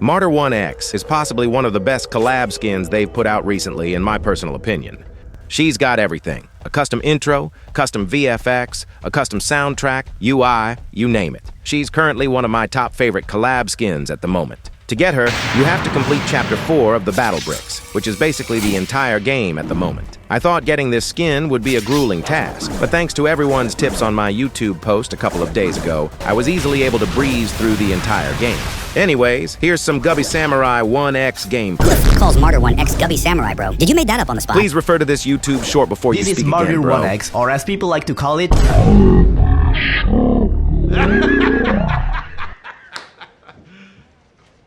Martyr 1X is possibly one of the best collab skins they've put out recently, in my personal opinion. She's got everything: a custom intro, custom VFX, a custom soundtrack, UI, you name it. She's currently one of my top favorite collab skins at the moment. To get her, you have to complete Chapter 4 of the Battle Bricks, which is basically the entire game at the moment. I thought getting this skin would be a grueling task, but thanks to everyone's tips on my YouTube post a couple of days ago, I was easily able to breeze through the entire game. Anyways, here's some Gubby Samurai 1X gameplay. He calls Martyr 1X Gubby Samurai, bro. Did you make that up on the spot? Please refer to this YouTube short before you speak again, bro. This is Martyr 1X, or as people like to call it...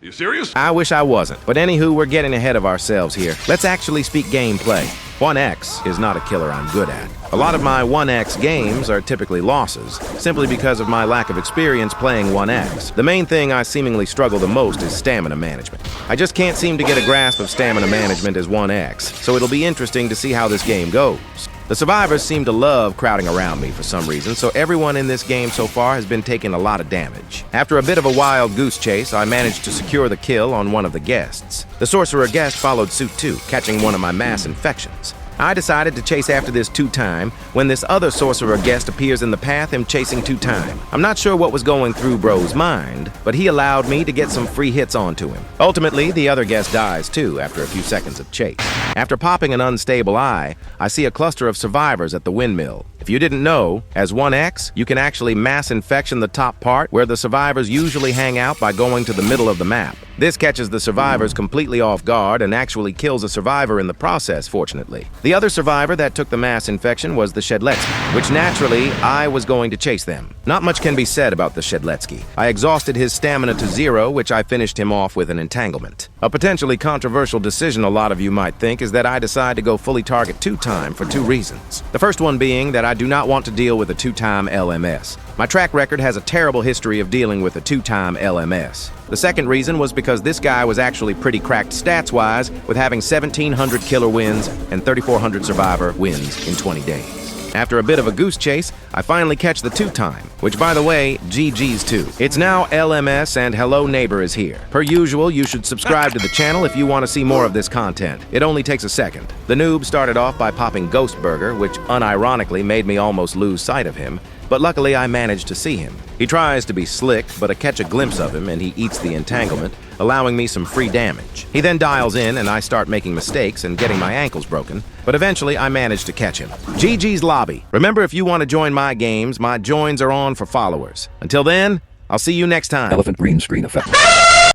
You serious? I wish I wasn't, but anywho, we're getting ahead of ourselves here. Let's actually speak gameplay. 1X is not a killer I'm good at. A lot of my 1X games are typically losses, simply because of my lack of experience playing 1X. The main thing I seemingly struggle the most is stamina management. I just can't seem to get a grasp of stamina management as 1X, so it'll be interesting to see how this game goes. The survivors seem to love crowding around me for some reason, so everyone in this game so far has been taking a lot of damage. After a bit of a wild goose chase, I managed to secure the kill on one of the guests. The sorcerer guest followed suit too, catching one of my mass infections. I decided to chase after this 2-time when this other sorcerer guest appears in the path, him chasing 2-time. I'm not sure what was going through bro's mind, but he allowed me to get some free hits onto him. Ultimately, the other guest dies too after a few seconds of chase. After popping an unstable eye, I see a cluster of survivors at the windmill. If you didn't know, as 1X, you can actually mass infection the top part where the survivors usually hang out by going to the middle of the map. This catches the survivors completely off guard and actually kills a survivor in the process, fortunately. The other survivor that took the mass infection was the Shedletsky, which naturally, I was going to chase them. Not much can be said about the Shedletsky. I exhausted his stamina to 0, which I finished him off with an entanglement. A potentially controversial decision, a lot of you might think, is that I decide to go fully target 2-time for 2 reasons. The first one being that I do not want to deal with a 2-time LMS. My track record has a terrible history of dealing with a 2-time LMS. The second reason was because this guy was actually pretty cracked stats-wise, with having 1,700 killer wins and 3,400 survivor wins in 20 days. After a bit of a goose chase, I finally catch the 2-time, which by the way, GG's too. It's now LMS and Hello Neighbor is here. Per usual, you should subscribe to the channel if you want to see more of this content. It only takes a second. The noob started off by popping Ghost Burger, which unironically made me almost lose sight of him, but luckily I managed to see him. He tries to be slick, but I catch a glimpse of him and he eats the entanglement, allowing me some free damage. He then dials in and I start making mistakes and getting my ankles broken, but eventually I manage to catch him. GG's Lobby. Remember, if you want to join my games, my joins are on for followers. Until then, I'll see you next time. Elephant green screen effect.